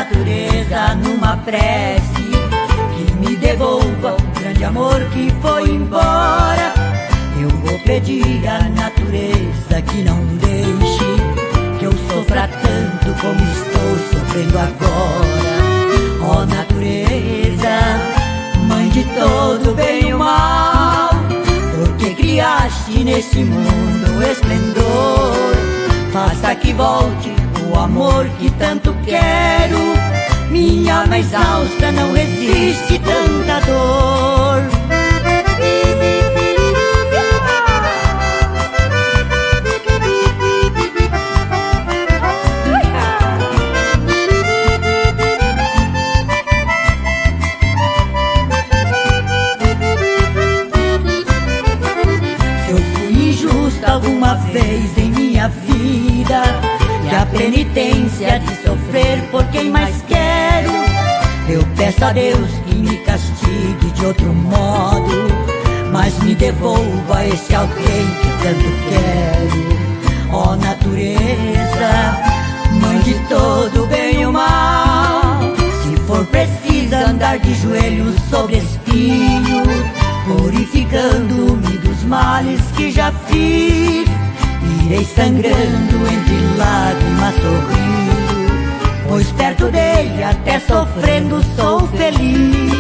natureza numa prece que me devolva o grande amor que foi embora. Eu vou pedir à natureza que não deixe que eu sofra tanto como estou sofrendo agora. Ó natureza, mãe de todo bem e o mal, porque criaste nesse mundo o esplendor. Faça que volte o amor que tanto quero. Minha alma exausta não resiste tanta dor. Se eu fui injusta alguma vez em minha vida, e a penitência de sofrer por quem mais quero, eu peço a Deus que me castigue de outro modo, mas me devolva esse alguém que tanto quero. Ó natureza, mãe de todo bem e o mal, se for preciso andar de joelhos sobre espinho, purificando-me dos males que já fiz, irei sangrando entre lágrimas sorrindo, pois perto dele até sofrendo sou feliz.